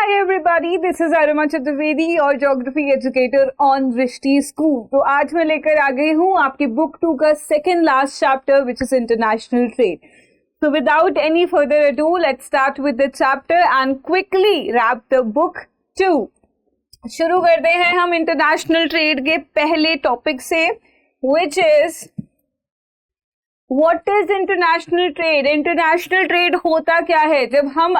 Hi everybody, this is Aruma Chaturvedi और geography educator on दृष्टि school. तो आज मैं लेकर आ गई हूँ आपकी बुक 2 का second last chapter which is international trade. So without any further ado, let's start with the chapter and quickly wrap the book 2। शुरू करते हैं हम इंटरनेशनल ट्रेड के पहले टॉपिक से which is what is international trade. International trade होता क्या है? जब हम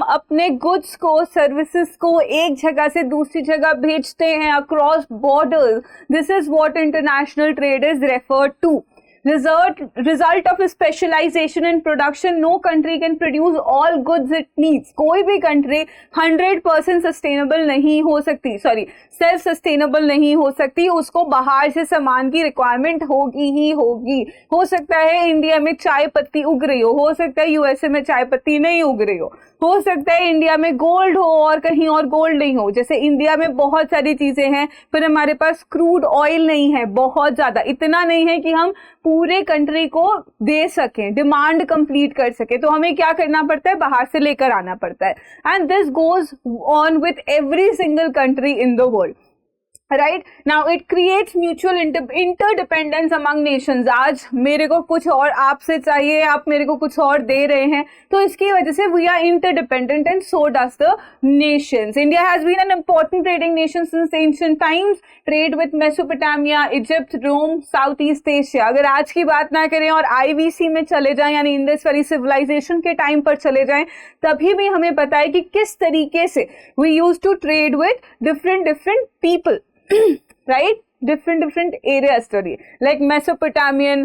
अपने गुड्स को, सर्विसेज को एक जगह से दूसरी जगह भेजते हैं across borders, this is what international trade is referred to. Result of specialization in production, no country can produce all goods it needs। कोई भी कंट्री 100% सस्टेनेबल नहीं हो सकती, सेल्फ सस्टेनेबल नहीं हो सकती, उसको बाहर से सामान की रिक्वायरमेंट होगी ही होगी। हो सकता है इंडिया में चाय पत्ती उग रही हो सकता है यूएसए में चाय पत्ती नहीं उग रही हो सकता है इंडिया में गोल्ड हो और कहीं और गोल्ड नहीं हो। जैसे इंडिया में बहुत सारी चीजें हैं, फिर हमारे पास क्रूड ऑयल नहीं है, बहुत ज्यादा, इतना नहीं है कि हम पूरे कंट्री को दे सकें, डिमांड कंप्लीट कर सके, तो हमें क्या करना पड़ता है? बाहर से लेकर आना पड़ता है। And this goes on with every single country in the world, right. Now it creates mutual interdependence among Nations. आज मेरे को कुछ और आपसे चाहिए, आप मेरे को कुछ और दे रहे हैं, तो इसकी वजह से we are interdependent and so does the nations. India has been an important trading nation since ancient times, trade with Mesopotamia, Egypt, Rome, South East Asia. अगर आज की बात ना करें और आईवीसी में चले जाएं, यानी इंडस वैली सिविलाइजेशन के टाइम पर चले जाएं, तभी भी हमें पता है कि किस तरीके से we use to trade with different people, right? different areas story like Mesopotamian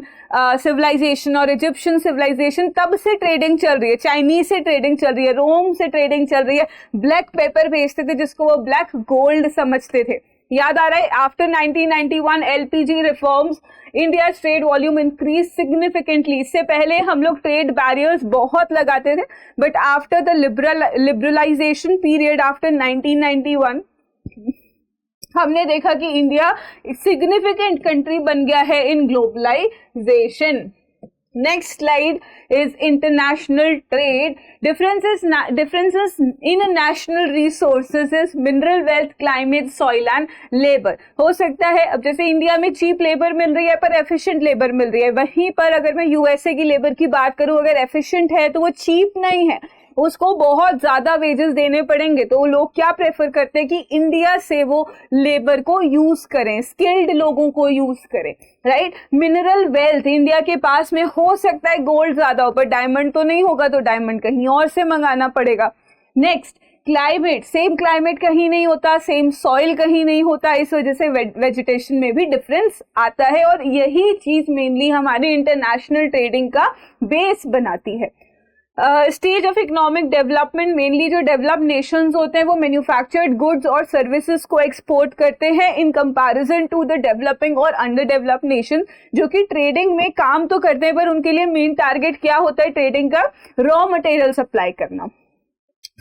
civilization और Egyptian civilization, तब से ट्रेडिंग चल रही है, चाइनीज से ट्रेडिंग चल रही है, रोम से ट्रेडिंग चल रही है। ब्लैक पेपर भेजते थे जिसको वो ब्लैक गोल्ड समझते थे। याद आ रहा है, after 1991 LPG reforms India trade volume increase significantly. इससे पहले हम लोग ट्रेड बैरियर्स बहुत लगाते थे, but after the liberalisation period after 1991 हमने देखा कि इंडिया सिग्निफिकेंट कंट्री बन गया है in globalisation. Next slide is international trade. Differences in national resources is mineral wealth, climate, soil and labour. हो सकता है अब जैसे इंडिया में चीप लेबर मिल रही है पर एफिशिएंट लेबर मिल रही है, वहीं पर अगर मैं यूएसए की लेबर की बात करूं, अगर एफिशिएंट है तो वो चीप नहीं है, उसको बहुत ज्यादा वेजेस देने पड़ेंगे। तो लोग क्या प्रेफर करते हैं कि इंडिया से वो लेबर को यूज करें, स्किल्ड लोगों को यूज करें, राइट। मिनरल वेल्थ इंडिया के पास में हो सकता है गोल्ड ज्यादा हो, पर डायमंड तो नहीं होगा, तो डायमंड कहीं और से मंगाना पड़ेगा। नेक्स्ट क्लाइमेट, सेम क्लाइमेट कहीं नहीं होता, सेम सॉइल कहीं नहीं होता, इस वजह से वेजिटेशन में भी डिफरेंस आता है, और यही चीज मेनली हमारी इंटरनेशनल ट्रेडिंग का बेस बनाती है। Stage of economic development, mainly जो डेवलप्ड नेशंस होते हैं वो मैन्युफैक्चर्ड गुड्स और सर्विसेज को एक्सपोर्ट करते हैं in comparison to the developing और अंडर डेवलप्ड नेशन, जो कि ट्रेडिंग में काम तो करते हैं पर उनके लिए मेन टारगेट क्या होता है ट्रेडिंग का? रॉ मटेरियल सप्लाई करना।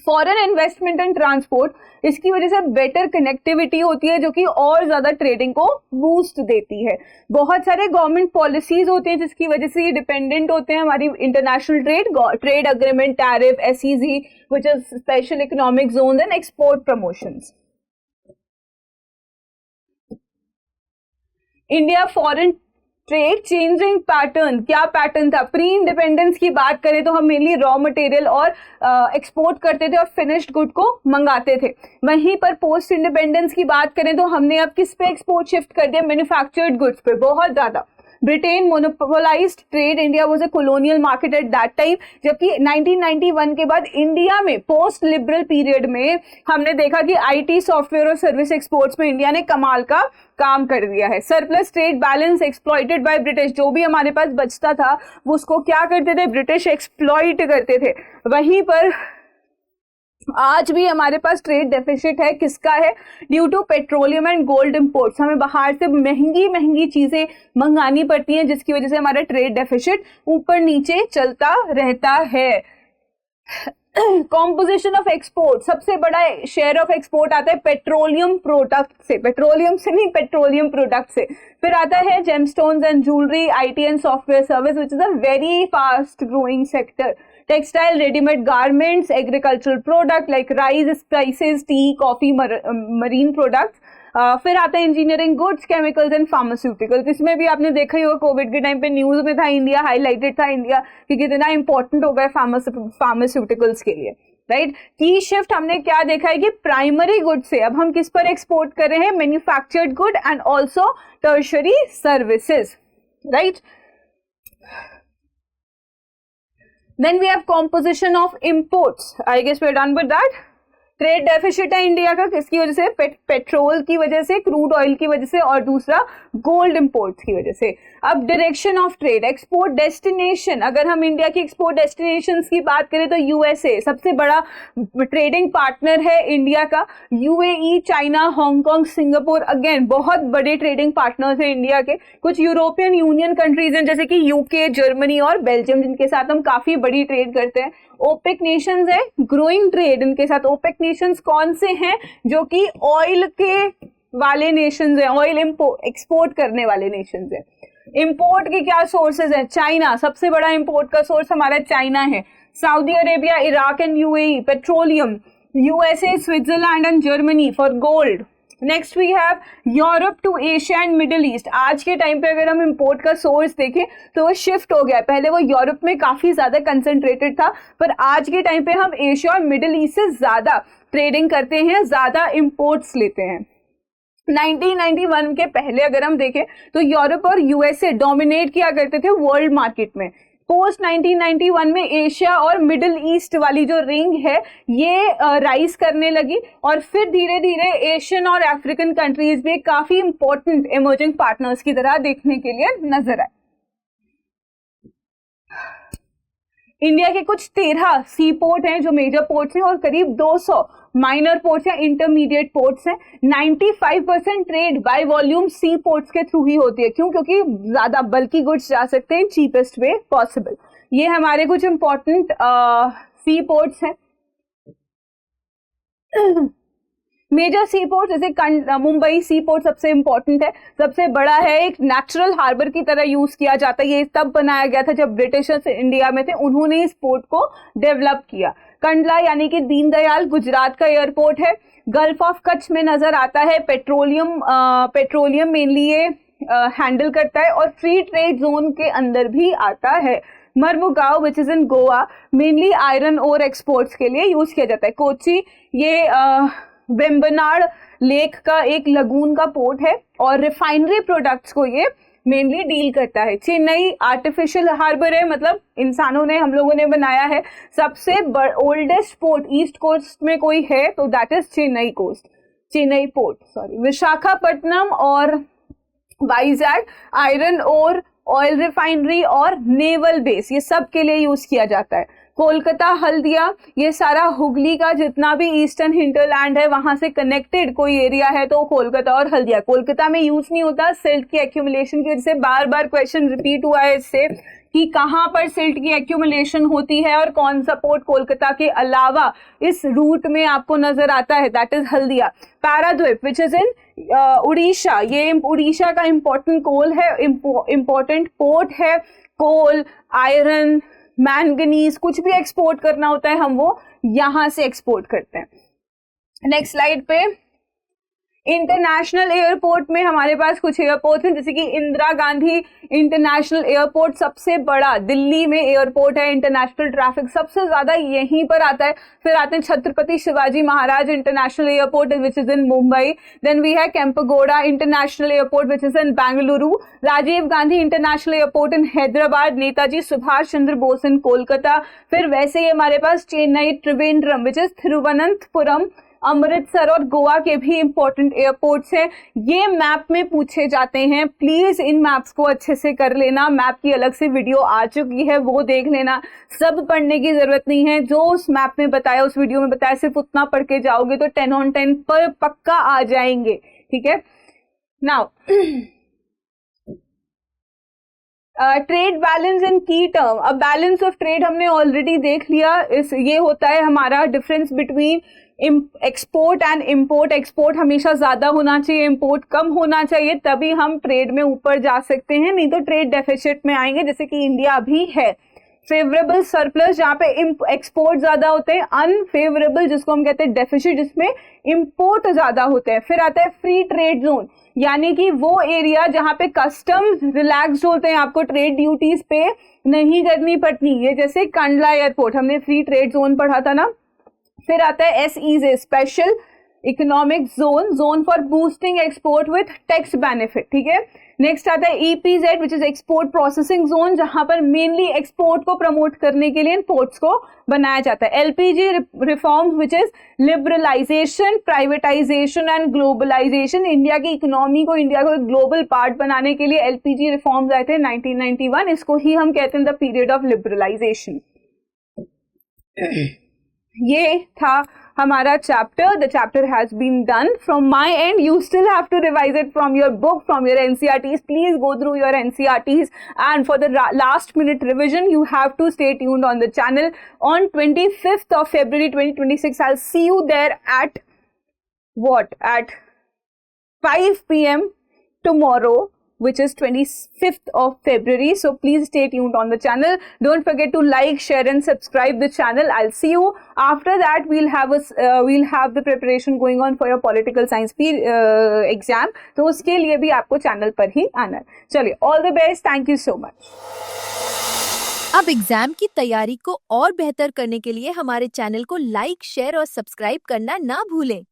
फॉरेन इन्वेस्टमेंट एंड ट्रांसपोर्ट, इसकी वजह से बेटर कनेक्टिविटी होती है जो कि और ज्यादा ट्रेडिंग को बूस्ट देती है। बहुत सारे गवर्नमेंट पॉलिसीज होते हैं जिसकी वजह से ये डिपेंडेंट होते हैं हमारी international trade agreement, tariff, SEZ which is special economic zone and export promotions. India foreign trade changing pattern, क्या पैटर्न था? प्री इंडिपेंडेंस की बात करें तो हम मेनली रॉ मटेरियल और एक्सपोर्ट करते थे और फिनिश्ड गुड को मंगाते थे। वहीं पर पोस्ट इंडिपेंडेंस की बात करें तो हमने अब किस पे एक्सपोर्ट शिफ्ट कर दिया? मैन्युफैक्चर्ड गुड्स पे, बहुत ज्यादा। Britain monopolised trade, India was a colonial market at that time, जबकि 1991 के बाद इंडिया में पोस्ट लिबरल पीरियड में हमने देखा कि आईटी, सॉफ्टवेयर और सर्विस एक्सपोर्ट्स में इंडिया ने कमाल का काम कर दिया है। Surplus trade balance exploited by British, जो भी हमारे पास बचता था उसको क्या करते थे? ब्रिटिश एक्सप्लॉइट करते थे। वहीं पर आज भी हमारे पास ट्रेड डेफिसिट है, किसका है? Due to petroleum and gold imports, हमें बाहर से महंगी चीजें मंगानी पड़ती हैं जिसकी वजह से हमारा ट्रेड डेफिसिट ऊपर नीचे चलता रहता है। कॉम्पोजिशन ऑफ एक्सपोर्ट, सबसे बड़ा शेयर ऑफ एक्सपोर्ट आता है पेट्रोलियम प्रोडक्ट से, पेट्रोलियम से नहीं, पेट्रोलियम प्रोडक्ट से। फिर आता है gemstones and jewellery, IT and software service, which is a very fast growing sector. Textile, readymade garments, agricultural product like rice, spices, T, coffee, marine products. फिर आता है engineering goods, chemicals and pharmaceuticals. इसमें भी आपने देखा ही होगा, Covid के time पे न्यूज में था, इंडिया हाईलाइटेड था, इंडिया कि कितना इंपॉर्टेंट हो गया फार्मास्यूटिकल्स के लिए, राइट। की शिफ्ट हमने क्या देखा है कि प्राइमरी गुड से अब हम किस पर एक्सपोर्ट कर रहे हैं, manufactured good and also tertiary services, right. Then we have composition of imports. I guess we are done with that. Trade deficit है इंडिया का, किसकी वजह से, पेट्रोल की वजह से, क्रूड ऑयल की वजह से, और दूसरा गोल्ड इंपोर्ट्स की वजह से। अब direction of trade, export destination, अगर हम इंडिया की एक्सपोर्ट डेस्टिनेशंस की बात करें तो यूएसए सबसे बड़ा ट्रेडिंग पार्टनर है इंडिया का, UAE, China, Hong Kong, Singapore again बहुत बड़े ट्रेडिंग पार्टनर्स हैं इंडिया के। कुछ यूरोपियन यूनियन कंट्रीज हैं जैसे कि यूके, जर्मनी और बेल्जियम, जिनके साथ हम काफी बड़ी ट्रेड करते हैं। ओपेक नेशंस है, ग्रोइंग ट्रेड इनके साथ। ओपेक नेशंस कौन से हैं, जो कि ऑयल के वाले नेशंस हैं, ऑयल एक्सपोर्ट करने वाले नेशंस हैं। इंपोर्ट के क्या सोर्सेज हैं, चाइना सबसे बड़ा इंपोर्ट का सोर्स हमारा चाइना है, Saudi Arabia, Iraq and UAE, petroleum, USA, Switzerland and Germany for gold. Next we have Europe to Asia and Middle East. आज के टाइम पे अगर हम इंपोर्ट का सोर्स देखें तो वो शिफ्ट हो गया है, पहले वो यूरोप में काफी ज्यादा कंसंट्रेटेड था, पर आज के टाइम पे हम एशिया और मिडिल ईस्ट से ज्यादा ट्रेडिंग करते हैं, ज्यादा इंपोर्ट्स लेते हैं। 1991 के पहले अगर हम देखें तो यूरोप और यूएसए डोमिनेट किया करते थे वर्ल्ड मार्केट में। पोस्ट 1991 में एशिया और मिडिल ईस्ट वाली जो रिंग है ये राइज करने लगी, और फिर धीरे धीरे एशियन और अफ्रीकन कंट्रीज भी काफी इंपॉर्टेंट इमर्जिंग पार्टनर्स की तरह देखने के लिए नजर आए। इंडिया के कुछ 13 सी पोर्ट हैं जो मेजर पोर्ट्स हैं, और करीब 200 माइनर पोर्ट्स या इंटरमीडिएट पोर्ट्स हैं। 95% trade by volume sea ports के थ्रू ही होती है। क्यों? क्योंकि ज्यादा बल्कि गुड्स जा सकते हैं चीपेस्ट वे पॉसिबल। ये हमारे कुछ इंपॉर्टेंट सी पोर्ट्स हैं। मेजर सी पोर्ट जैसे मुंबई सी पोर्ट सबसे इंपॉर्टेंट है, सबसे बड़ा है, एक नेचुरल हार्बर की तरह यूज किया जाता है। ये तब बनाया गया था जब ब्रिटिशर्स इंडिया में थे, उन्होंने इस पोर्ट को डेवलप किया। कंडला यानी कि दीनदयाल गुजरात का एयरपोर्ट है। गल्फ ऑफ कच्छ में नजर आता है, पेट्रोलियम मेनली ये हैंडल करता है, और फ्री ट्रेड जोन के अंदर भी आता है। Marmugao which is in Goa, mainly iron ore exports के लिए यूज किया जाता है। कोची ये वेम्बनाड लेक का एक लगून का पोर्ट है, और रिफाइनरी प्रोडक्ट्स को ये मेनली डील करता है। चेन्नई आर्टिफिशियल हार्बर है, मतलब इंसानों ने, हम लोगों ने बनाया है। सबसे ओल्डेस्ट पोर्ट ईस्ट कोस्ट में कोई है तो that is Chennai port, sorry. Visakhapatnam और वाइजैक आयरन और ऑयल रिफाइनरी और नेवल बेस, ये सब के लिए यूज किया जाता है। कोलकाता, हल्दिया, ये सारा हुगली का जितना भी ईस्टर्न हिंटरलैंड है वहां से कनेक्टेड कोई एरिया है तो कोलकाता और हल्दिया। कोलकाता में यूज नहीं होता सिल्ट की एक्यूमुलेशन की वजह से, बार बार क्वेश्चन रिपीट हुआ है इससे कि कहाँ पर सिल्ट की एक्यूमुलेशन होती है और कौन सा पोर्ट कोलकाता के अलावा इस रूट में आपको नजर आता है, that is Haldia. Paradip which is in Orissa, ये उड़ीसा का इंपॉर्टेंट कोल है, इंपॉर्टेंट पोर्ट है। कोल, आयरन, मैंगनीज, कुछ भी एक्सपोर्ट करना होता है हम वो यहां से एक्सपोर्ट करते हैं। नेक्स्ट स्लाइड पे इंटरनेशनल एयरपोर्ट में हमारे पास कुछ एयरपोर्ट हैं, जैसे कि इंदिरा गांधी इंटरनेशनल एयरपोर्ट सबसे बड़ा दिल्ली में एयरपोर्ट है। इंटरनेशनल ट्रैफिक सबसे ज्यादा यहीं पर आता है। फिर आते हैं Chhatrapati Shivaji Maharaj international airport which is in Mumbai. Then we है Kempegowda international airport which is in Bengaluru. Rajiv Gandhi international airport in Hyderabad. Netaji Subhash Chandra Bose in Kolkata. फिर वैसे ही हमारे पास चेन्नई, त्रिवेंद्रम विच इज थिरुवनंतपुरम, अमृतसर और गोवा के भी इंपॉर्टेंट एयरपोर्ट्स हैं। ये मैप में पूछे जाते हैं, प्लीज इन मैप्स को अच्छे से कर लेना। मैप की अलग से वीडियो आ चुकी है, वो देख लेना। सब पढ़ने की जरूरत नहीं है, जो उस मैप में बताया, उस वीडियो में बताया, सिर्फ उतना पढ़ के जाओगे तो 10 on 10 पर पक्का आ जाएंगे, ठीक है। नाउ ट्रेड बैलेंस इन की टर्म। अब बैलेंस ऑफ ट्रेड हमने ऑलरेडी देख लिया। ये होता है हमारा difference between export and import. Export हमेशा ज्यादा होना चाहिए, इंपोर्ट कम होना चाहिए, तभी हम ट्रेड में ऊपर जा सकते हैं, नहीं तो ट्रेड डेफिसिट में आएंगे, जैसे कि इंडिया अभी है। फेवरेबल सरप्लस जहाँ पे एक्सपोर्ट ज्यादा होते हैं, अनफेवरेबल जिसको हम कहते हैं डेफिसिट जिसमें इंपोर्ट ज्यादा होते हैं। फिर आता है फ्री ट्रेड जोन, यानी कि वो एरिया जहाँ पे कस्टम्स रिलैक्स्ड होते हैं, आपको ट्रेड ड्यूटीज पे नहीं करनी पड़ती, ये जैसे कंडला एयरपोर्ट हमने फ्री ट्रेड जोन पढ़ा था ना। फिर आता है SEZ special economic zone, zone for boosting export with tax benefit, ठीक है। नेक्स्ट आता है EPZ which is export processing zone, जहां पर मेनली एक्सपोर्ट को प्रमोट करने के लिए पोर्ट्स को बनाया जाता है। LPG reforms which is liberalisation, privatisation and globalisation, India की इकोनॉमी को, इंडिया को ग्लोबल पार्ट बनाने के लिए LPG रिफॉर्म्स आए थे 1991, इसको ही हम कहते हैं द पीरियड ऑफ लिबरलाइजेशन। ये था हमारा chapter. The chapter has been done. From my end, you still have to revise it from your book, from your NCERTs. Please go through your NCERTs, and for the last minute revision, you have to stay tuned on the channel. On 25th of February 2026, I'll see you there at 5 p.m. tomorrow, which is 25th of February. So please stay tuned on the channel. Don't forget to like, share and subscribe the channel. I'll see you. After that, we'll have the preparation going on for your political science exam. तो उसके लिए भी आपको channel पर ही आना है. चलिए, all the best. Thank you so much. अब एग्जाम की तैयारी को और बेहतर करने के लिए हमारे चैनल को लाइक, शेयर और सब्सक्राइब करना ना भूलें।